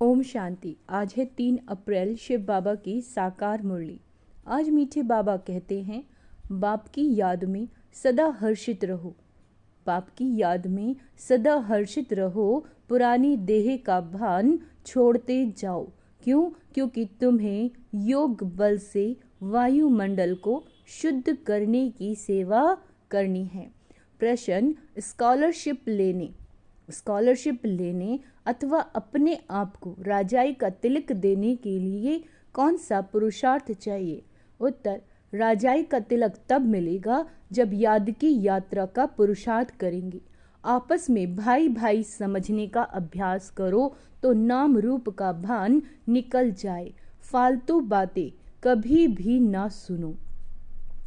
ओम शांति। आज है 3 अप्रैल, शिव बाबा की साकार मुरली। आज मीठे बाबा कहते हैं, बाप की याद में सदा हर्षित रहो। बाप की याद में सदा हर्षित रहो, पुरानी देह का भान छोड़ते जाओ। क्यों? क्योंकि तुम्हें योग बल से वायुमंडल को शुद्ध करने की सेवा करनी है। प्रश्न, स्कॉलरशिप लेने अथवा अपने आप को राजाई का तिलक देने के लिए कौन सा पुरुषार्थ चाहिए? उत्तर, राजाई का तिलक तब मिलेगा जब याद की यात्रा का पुरुषार्थ करेंगे। आपस में भाई भाई समझने का अभ्यास करो तो नाम रूप का भान निकल जाए। फालतू बातें कभी भी ना सुनो।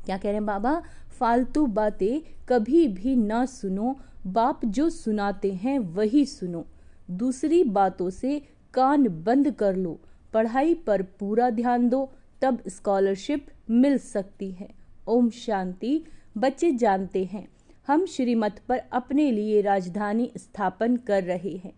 क्या कह रहे हैं बाबा? फालतू बातें कभी भी ना सुनो। बाप जो सुनाते हैं वही सुनो। दूसरी बातों से कान बंद कर लो। पढ़ाई पर पूरा ध्यान दो, तब स्कॉलरशिप मिल सकती है। ओम शांति। बच्चे जानते हैं, हम श्रीमत पर अपने लिए राजधानी स्थापन कर रहे हैं।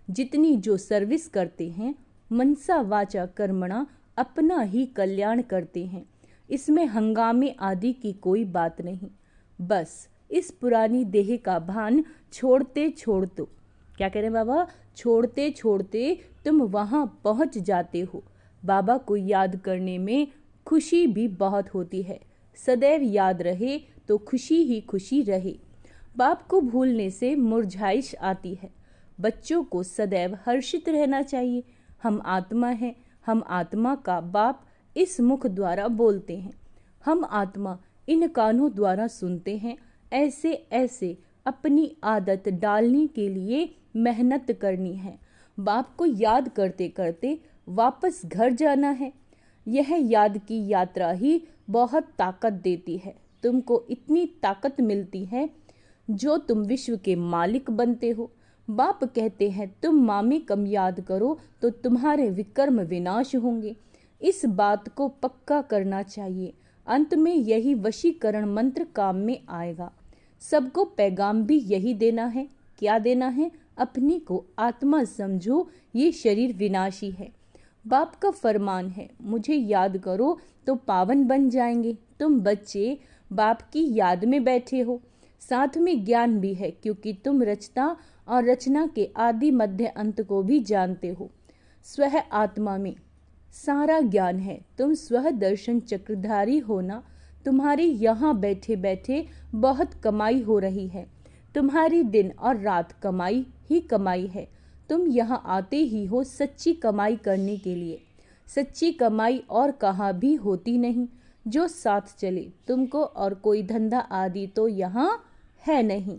जितनी जो सर्विस करते हैं, मनसा वाचा कर्मणा अपना ही कल्याण करते हैं। इसमें हंगामे आदि की कोई बात नहीं। बस इस पुरानी देह का भान छोड़ते छोड़ते, क्या कह रहे हैं बाबा? छोड़ते छोड़ते तुम वहां पहुंच जाते हो। बाबा को याद करने में खुशी भी बहुत होती है। सदैव याद रहे तो खुशी ही खुशी रहे। बाप को भूलने से मुरझाइश आती है। बच्चों को सदैव हर्षित रहना चाहिए। हम आत्मा हैं, हम आत्मा का बाप इस मुख द्वारा बोलते हैं। हम आत्मा इन कानों द्वारा सुनते हैं। ऐसे ऐसे अपनी आदत डालने के लिए मेहनत करनी है। बाप को याद करते करते वापस घर जाना है। यह याद की यात्रा ही बहुत ताकत देती है। तुमको इतनी ताकत मिलती है जो तुम विश्व के मालिक बनते हो। बाप कहते हैं, तुम मामे कम याद करो तो तुम्हारे विकर्म विनाश होंगे। इस बात को पक्का करना चाहिए। अंत में यही वशीकरण मंत्र काम में आएगा। सबको पैगाम भी यही देना है। क्या देना है? अपनी को आत्मा समझो, ये शरीर विनाशी है। बाप का फरमान है, मुझे याद करो तो पावन बन जाएंगे। तुम बच्चे बाप की याद में बैठे हो। साथ में ज्ञान भी है, क्योंकि तुम रचना और रचना के आदि मध्य अंत को भी जानते हो। स्वह आत्मा में सारा ज्ञान है। तुम स्व दर्शन चक्रधारी होना। तुम्हारी यहाँ बैठे बैठे बहुत कमाई हो रही है। तुम्हारी दिन और रात कमाई ही कमाई है। तुम यहाँ आते ही हो सच्ची कमाई करने के लिए। सच्ची कमाई और कहाँ भी होती नहीं। जो साथ चले तुमको, और कोई धंधा आदि तो यहाँ है नहीं।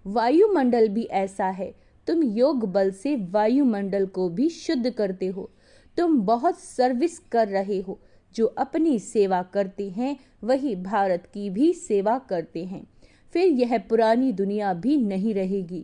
वायुमंडल भी ऐसा है। तुम योग बल से वायुमंडल को भी शुद्ध करते हो। तुम बहुत सर्विस कर रहे हो। जो अपनी सेवा करते हैं वही भारत की भी सेवा करते हैं। फिर यह पुरानी दुनिया भी नहीं रहेगी,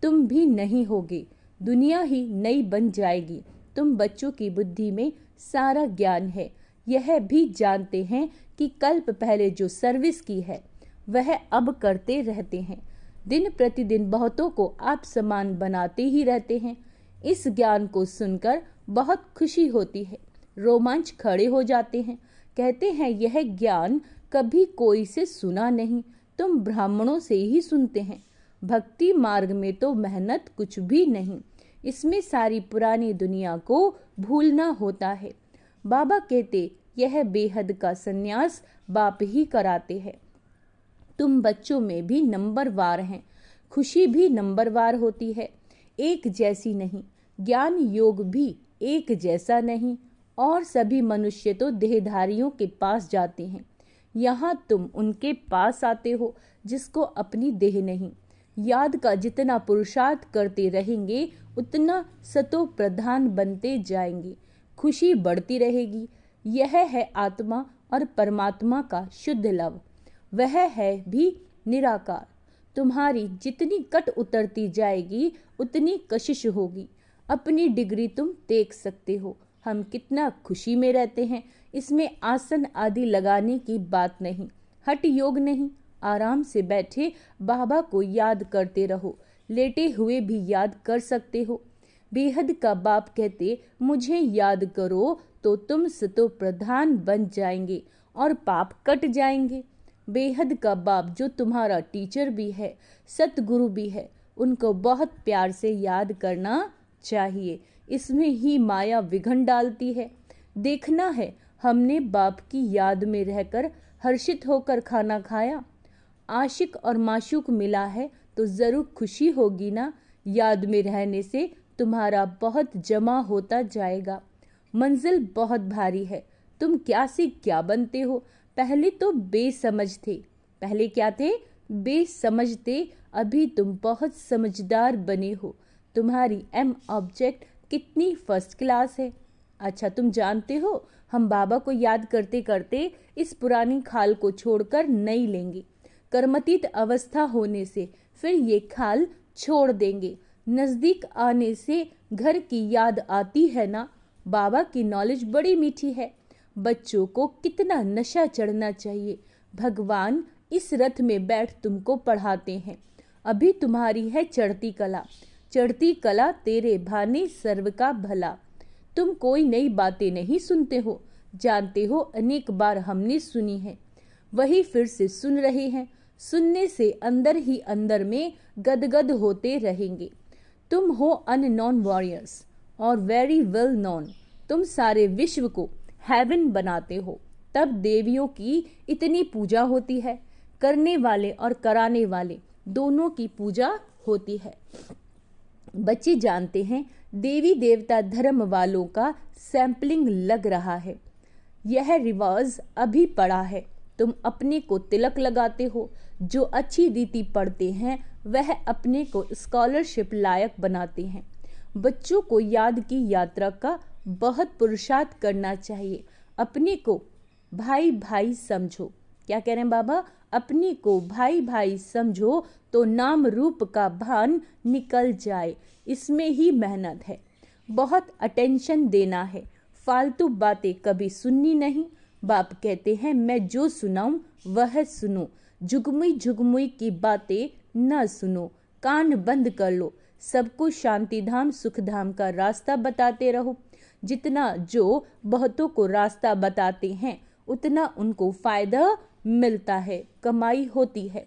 तुम भी नहीं होगे। दुनिया ही नई बन जाएगी। तुम बच्चों की बुद्धि में सारा ज्ञान है। यह भी जानते हैं कि कल्प पहले जो सर्विस की है वह अब करते रहते हैं। दिन प्रतिदिन बहुतों को आप समान बनाते ही रहते हैं। इस ज्ञान को सुनकर बहुत खुशी होती है। रोमांच खड़े हो जाते हैं। कहते हैं, यह ज्ञान कभी कोई से सुना नहीं। तुम ब्राह्मणों से ही सुनते हैं। भक्ति मार्ग में तो मेहनत कुछ भी नहीं। इसमें सारी पुरानी दुनिया को भूलना होता है। बाबा कहते, यह बेहद का संन्यास बाप ही कराते हैं। तुम बच्चों में भी नंबरवार हैं। खुशी भी नंबरवार होती है, एक जैसी नहीं। ज्ञान योग भी एक जैसा नहीं। और सभी मनुष्य तो देहधारियों के पास जाते हैं। यहाँ तुम उनके पास आते हो जिसको अपनी देह नहीं। याद का जितना पुरुषार्थ करते रहेंगे उतना सतो प्रधान बनते जाएंगे। खुशी बढ़ती रहेगी। यह है आत्मा और परमात्मा का शुद्ध लव। वह है भी निराकार। तुम्हारी जितनी कट उतरती जाएगी उतनी कशिश होगी। अपनी डिग्री तुम देख सकते हो। हम कितना खुशी में रहते हैं। इसमें आसन आदि लगाने की बात नहीं, हठ योग नहीं। आराम से बैठे बाबा को याद करते रहो। लेटे हुए भी याद कर सकते हो। बेहद का बाप कहते मुझे याद करो तो तुम सतो प्रधान बन जाएंगे और पाप कट जाएंगे। बेहद का बाप जो तुम्हारा टीचर भी है, सतगुरु भी है, उनको बहुत प्यार से याद करना चाहिए। इसमें ही माया विघन डालती है। देखना है हमने बाप की याद में रहकर हर्षित होकर खाना खाया। आशिक और माशूक मिला है तो जरूर खुशी होगी ना। याद में रहने से तुम्हारा बहुत जमा होता जाएगा। मंजिल बहुत भारी है, तुम क्या से क्या बनते हो। पहले तो बेसमझ थे। पहले क्या थे? बेसमझ थे। अभी तुम बहुत समझदार बने हो। तुम्हारी एम ऑब्जेक्ट कितनी फर्स्ट क्लास है। अच्छा, तुम जानते हो हम बाबा को याद करते करते इस पुरानी खाल को छोड़कर नई लेंगे। कर्मतीत अवस्था होने से फिर ये खाल छोड़ देंगे। नजदीक आने से घर की याद आती है ना। बाबा की नॉलेज बड़ी मीठी है। बच्चों को कितना नशा चढ़ना चाहिए। भगवान इस रथ में बैठ तुमको पढ़ाते हैं। अभी तुम्हारी है चढ़ती कला। चढ़ती कला तेरे भाने सर्व का भला। तुम कोई नई बातें नहीं सुनते हो, जानते हो अनेक बार हमने सुनी है, वही फिर से सुन रहे हैं। सुनने से अंदर ही अंदर में गदगद होते रहेंगे। तुम हो अननोन वॉरियर्स और वेरी वेल नोन। तुम सारे विश्व को हेवन बनाते हो। तब देवियों की इतनी पूजा होती है। करने वाले और कराने वाले दोनों की पूजा होती है। बच्चे जानते हैं देवी देवता धर्म वालों का सैंपलिंग लग रहा है। यह रिवाज अभी पड़ा है। तुम अपने को तिलक लगाते हो। जो अच्छी रीति पढ़ते हैं वह अपने को स्कॉलरशिप लायक बनाते हैं। बच्चों को याद की यात्रा का बहुत पुरुषार्थ करना चाहिए। अपने को भाई भाई समझो। क्या कह रहे हैं बाबा? अपने को भाई भाई समझो तो नाम रूप का भान निकल जाए। इसमें ही मेहनत है। बहुत अटेंशन देना है। फालतू बातें कभी सुननी नहीं। बाप कहते हैं मैं जो सुनाऊं वह सुनो। जुगमुई जुगमुई की बातें न सुनो। कान बंद कर लो। सबको शांति धाम सुख धाम का रास्ता बताते रहो। जितना जो बहुतों को रास्ता बताते हैं उतना उनको फायदा मिलता है, कमाई होती है।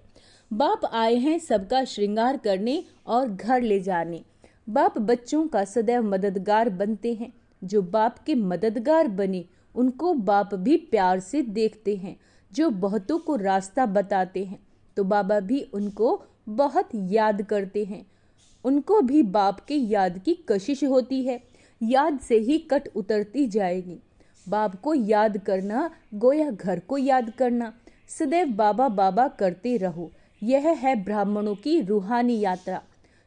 बाप आए हैं सबका श्रृंगार करने और घर ले जाने। बाप बच्चों का सदैव मददगार बनते हैं। जो बाप के मददगार बने उनको बाप भी प्यार से देखते हैं। जो बहुतों को रास्ता बताते हैं तो बाबा भी उनको बहुत याद करते हैं। उनको भी बाप के याद की कशिश होती है। याद से ही कट उतरती जाएगी। बाप को याद करना गोया घर को याद करना। सदैव बाबा बाबा करते रहो। यह है ब्राह्मणों की रूहानी यात्रा।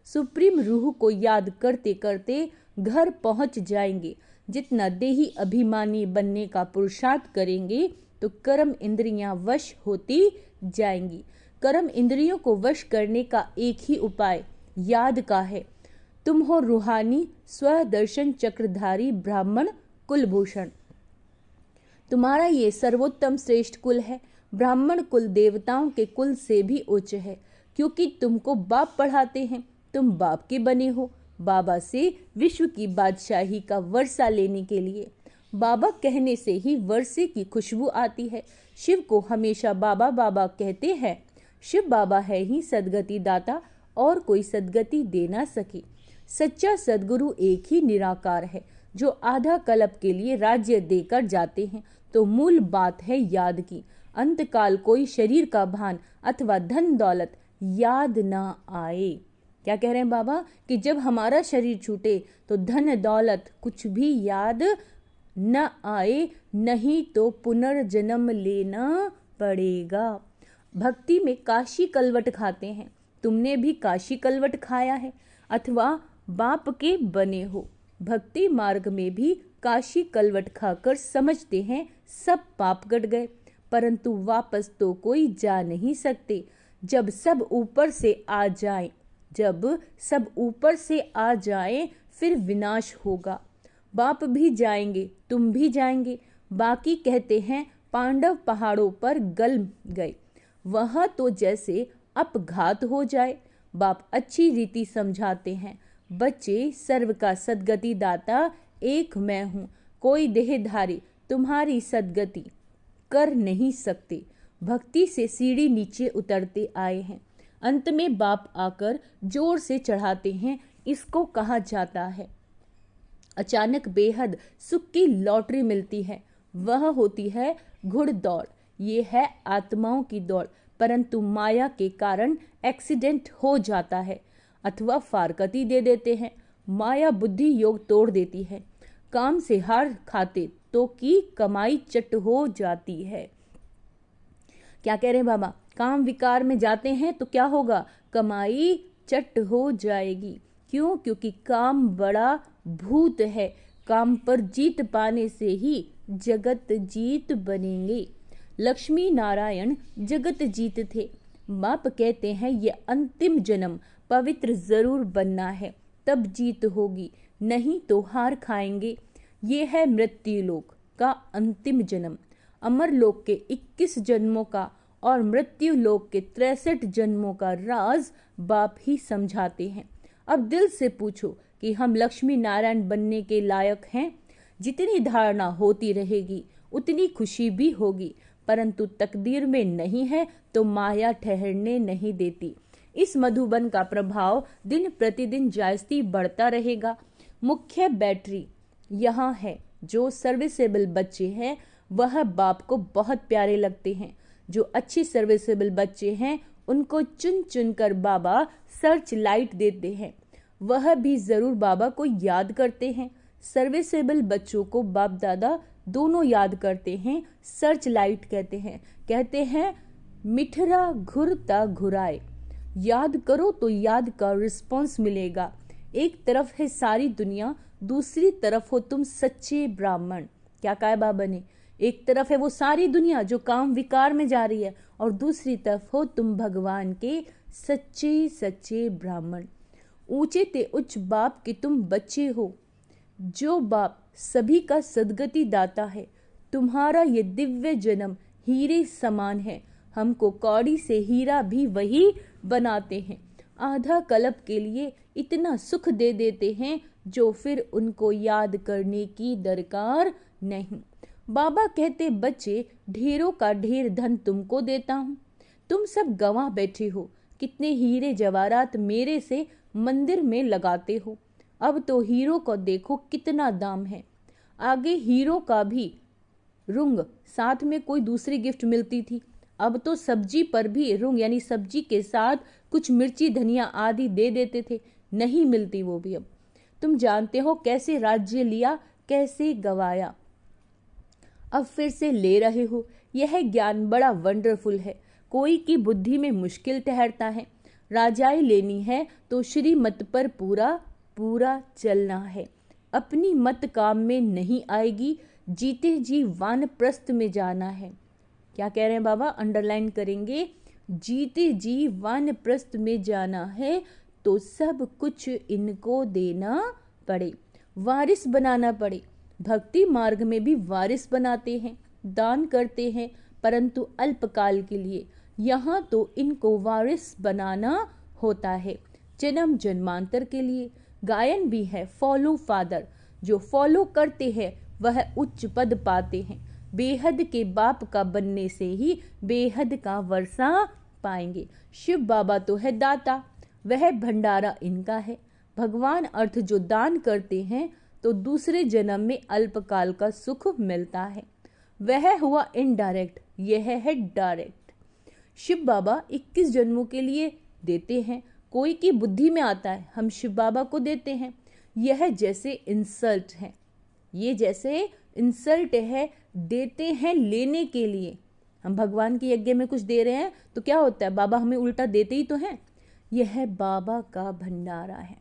सुप्रीम रूह को याद करते करते घर पहुंच जाएंगे। जितना देही अभिमानी बनने का पुरुषार्थ करेंगे तो कर्म इंद्रियां वश होती जाएंगी। कर्म इंद्रियों को वश करने का एक ही उपाय याद का है। तुम हो रूहानी स्वदर्शन चक्रधारी ब्राह्मण कुलभूषण। तुम्हारा ये सर्वोत्तम श्रेष्ठ कुल है। ब्राह्मण कुल देवताओं के कुल से भी उच्च है, क्योंकि तुमको बाप पढ़ाते हैं। तुम बाप के बने हो। बाबा से विश्व की बादशाही का वर्षा लेने के लिए। बाबा कहने से ही वर्षे की खुशबू आती है। शिव को हमेशा बाबा बाबा कहते हैं। शिव बाबा है ही सदगति दाता, और कोई सदगति दे ना सके। सच्चा सदगुरु एक ही निराकार है, जो आधा कल्प के लिए राज्य देकर जाते हैं। तो मूल बात है याद की। अंतकाल कोई शरीर का भान अथवा धन दौलत याद ना आए। क्या कह रहे हैं बाबा? कि जब हमारा शरीर छूटे तो धन दौलत कुछ भी याद न आए, नहीं तो पुनर्जन्म लेना पड़ेगा। भक्ति में काशी कलवट खाते हैं। तुमने भी काशी कलवट खाया है अथवा बाप के बने हो। भक्ति मार्ग में भी काशी कलवट खाकर समझते हैं सब पाप कट गए, परंतु वापस तो कोई जा नहीं सकते। जब सब ऊपर से आ जाए, जब सब ऊपर से आ जाए फिर विनाश होगा। बाप भी जाएंगे, तुम भी जाएंगे। बाकी कहते हैं पांडव पहाड़ों पर गल गए, वहां तो जैसे अपघात हो जाए। बाप अच्छी रीति समझाते हैं। बच्चे, सर्व का सद्गति दाता एक मैं हूँ, कोई देहधारी तुम्हारी सद्गति कर नहीं सकते। भक्ति से सीढ़ी नीचे उतरते आए हैं, अंत में बाप आकर जोर से चढ़ाते हैं, इसको कहा जाता है अचानक बेहद सुख की लॉटरी मिलती है। वह होती है घुड़दौड़। ये है आत्माओं की दौड़, परंतु माया के कारण एक्सीडेंट हो जाता है अथवा फारकती दे देते हैं। माया बुद्धि योग तोड़ देती है। काम से हार खाते तो की कमाई चट हो जाती है। क्या कह रहे हैं बाबा? काम विकार में जाते हैं तो क्या होगा? कमाई चट हो जाएगी। क्यों? क्योंकि काम बड़ा भूत है। काम पर जीत पाने से ही जगत जीत बनेंगे। लक्ष्मी नारायण जगत जीत थे। बाप कहते हैं ये अंतिम जन्म पवित्र जरूर बनना है, तब जीत होगी, नहीं तो हार खाएंगे। ये है मृत्यु लोक का अंतिम जन्म। अमर लोक के 21 जन्मों का और मृत्यु लोक के 63 जन्मों का राज बाप ही समझाते हैं। अब दिल से पूछो कि हम लक्ष्मी नारायण बनने के लायक हैं। जितनी धारणा होती रहेगी उतनी खुशी भी होगी, परंतु तकदीर में नहीं है तो माया ठहरने नहीं देती। इस मधुबन का प्रभाव दिन प्रतिदिन जायज़ती बढ़ता रहेगा। मुख्य बैटरी यहाँ है। जो सर्विसेबल बच्चे हैं वह बाप को बहुत प्यारे लगते हैं। जो अच्छी सर्विसेबल बच्चे हैं उनको चुन चुन कर बाबा सर्च लाइट देते हैं। वह भी जरूर बाबा को याद करते हैं। सर्विसेबल बच्चों को बाप दादा दोनों याद करते हैं, सर्च लाइट कहते हैं मिठरा घुरता घुराए। याद करो तो याद का रिस्पॉन्स मिलेगा। एक तरफ है सारी दुनिया, दूसरी तरफ हो तुम सच्चे ब्राह्मण। क्या कहा बाबा ने? एक तरफ है वो सारी दुनिया जो काम विकार में जा रही है, और दूसरी तरफ हो तुम भगवान के सच्चे सच्चे ब्राह्मण। ऊंचे ते उच्च बाप के तुम बच्चे हो। जो बाप सभी का सद्गति दाता है। तुम्हारा ये दिव्य जन्म हीरे समान है। हमको कौड़ी से हीरा भी वही बनाते हैं। आधा कल्प के लिए इतना सुख दे देते हैं जो फिर उनको याद करने की दरकार नहीं। बाबा कहते बच्चे, ढेरों का ढेर धन तुमको देता हूँ। तुम सब गंवा बैठे हो। कितने हीरे जवाहरात मेरे से मंदिर में लगाते हो। अब तो हीरो को देखो कितना दाम है। आगे हीरो का भी रुंग साथ में कोई दूसरी गिफ्ट मिलती थी। अब तो सब्जी पर भी रुंग यानी सब्जी के साथ कुछ मिर्ची धनिया आदि दे देते थे, नहीं मिलती वो भी अब। तुम जानते हो कैसे राज्य लिया, कैसे गवाया, अब फिर से ले रहे हो। यह ज्ञान बड़ा वंडरफुल है। कोई की बुद्धि में मुश्किल ठहरता है। राजाई लेनी है तो श्रीमत पर पूरा पूरा चलना है। अपनी मत काम में नहीं आएगी। जीते जी वानप्रस्थ में जाना है। क्या कह रहे हैं बाबा? अंडरलाइन करेंगे। जीते जी वानप्रस्थ में जाना है तो सब कुछ इनको देना पड़े, वारिस बनाना पड़े। भक्ति मार्ग में भी वारिस बनाते हैं, दान करते हैं, परंतु अल्पकाल के लिए। यहाँ तो इनको वारिस बनाना होता है जन्म जन्मांतर के लिए। गायन भी है फॉलो फादर। जो फॉलो करते हैं वह उच्च पद पाते हैं। बेहद के बाप का बनने से ही बेहद का वर्षा पाएंगे। शिव बाबा तो है दाता, वह भंडारा इनका है। भगवान अर्थ जो दान करते हैं तो दूसरे जन्म में अल्पकाल का सुख मिलता है। वह हुआ इनडायरेक्ट, यह है डायरेक्ट। शिव बाबा 21 जन्मों के लिए देते हैं। कोई की बुद्धि में आता है हम शिव बाबा को देते हैं, यह जैसे इंसल्ट है। ये जैसे इंसल्ट है, देते हैं लेने के लिए। हम भगवान के यज्ञ में कुछ दे रहे हैं तो क्या होता है? बाबा हमें उल्टा देते ही तो हैं। यह बाबा का भंडारा है।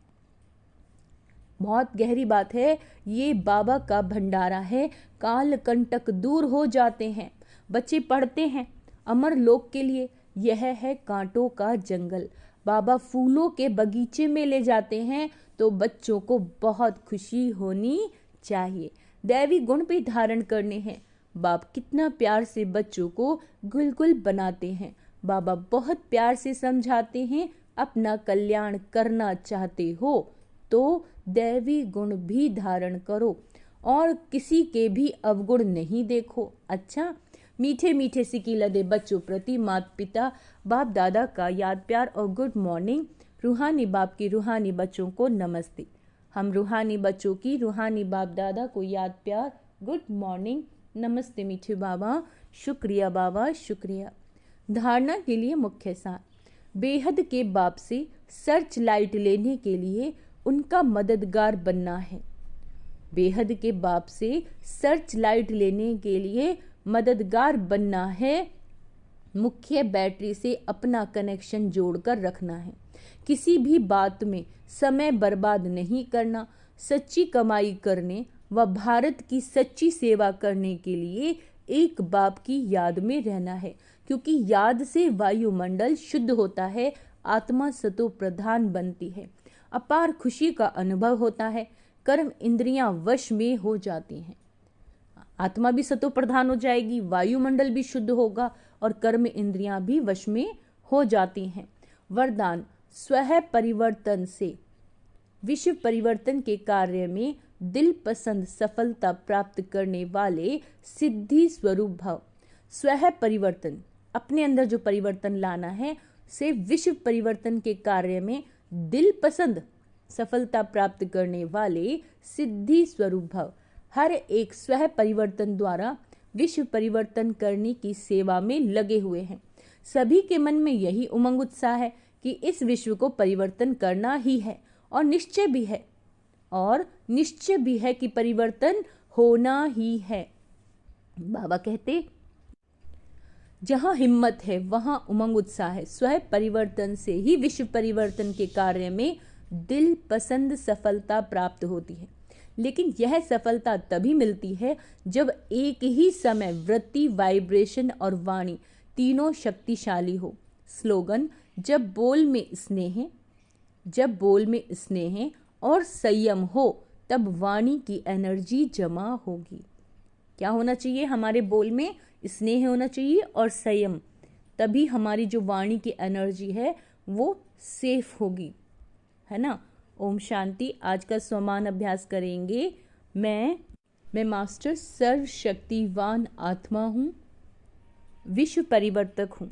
बहुत गहरी बात है। ये बाबा का भंडारा है। काल कंटक दूर हो जाते हैं। बच्चे पढ़ते हैं अमर लोक के लिए। यह है कांटों का जंगल। बाबा फूलों के बगीचे में ले जाते हैं तो बच्चों को बहुत खुशी होनी चाहिए। दैवी गुण भी धारण करने हैं। बाप कितना प्यार से बच्चों को गुलगुल बनाते हैं। बाबा बहुत प्यार से समझाते हैं, अपना कल्याण करना चाहते हो तो दैवी गुण भी धारण करो और किसी के भी अवगुण नहीं देखो। अच्छा, मीठे मीठे सिक्की लदे बच्चों प्रति माता पिता बाप दादा का याद प्यार और गुड मॉर्निंग। रूहानी बाप की रूहानी बच्चों को नमस्ते। हम रूहानी बच्चों की रूहानी बाप दादा को याद प्यार गुड मॉर्निंग नमस्ते मीठे बाबा। शुक्रिया बाबा, शुक्रिया। धारणा के लिए मुख्य सार। बेहद के बाप से सर्च लाइट लेने के लिए उनका मददगार बनना है। बेहद के बाप से सर्च लाइट लेने के लिए मददगार बनना है। मुख्य बैटरी से अपना कनेक्शन जोड़कर रखना है। किसी भी बात में समय बर्बाद नहीं करना। सच्ची कमाई करने व भारत की सच्ची सेवा करने के लिए एक बाप की याद में रहना है, क्योंकि याद से वायुमंडल शुद्ध होता है, आत्मा सतो प्रधान बनती है, अपार खुशी का अनुभव होता है, कर्म इंद्रियां वश में हो जाती हैं। आत्मा भी सतो प्रधान हो जाएगी, वायुमंडल भी शुद्ध होगा और कर्म इंद्रियां भी वश में हो जाती हैं। वरदान। स्वह परिवर्तन से विश्व परिवर्तन के कार्य में दिल पसंद सफलता प्राप्त करने वाले सिद्धि स्वरूप भव। स्वह परिवर्तन, अपने अंदर जो परिवर्तन लाना है, से विश्व परिवर्तन के कार्य में दिल पसंद सफलता प्राप्त करने वाले सिद्धि स्वरूप भव। हर एक स्वह परिवर्तन द्वारा विश्व परिवर्तन करने की सेवा में लगे हुए हैं। सभी के मन में यही उमंग उत्साह है कि इस विश्व को परिवर्तन करना ही है और निश्चय भी है कि परिवर्तन होना ही है। बाबा कहते, जहां हिम्मत है वहां उमंग उत्साह है। स्वह परिवर्तन से ही विश्व परिवर्तन के कार्य में दिल पसंद सफलता प्राप्त होती है। लेकिन यह सफलता तभी मिलती है जब एक ही समय वृत्ति, वाइब्रेशन और वाणी तीनों शक्तिशाली हो। स्लोगन। जब बोल में स्नेह और संयम हो तब वाणी की एनर्जी जमा होगी। क्या होना चाहिए? हमारे बोल में स्नेह होना चाहिए और संयम, तभी हमारी जो वाणी की एनर्जी है वो सेफ होगी, है ना। ओम शांति। आज का स्वमान अभ्यास करेंगे। मैं मास्टर सर्वशक्तिवान आत्मा हूँ, विश्व परिवर्तक हूँ।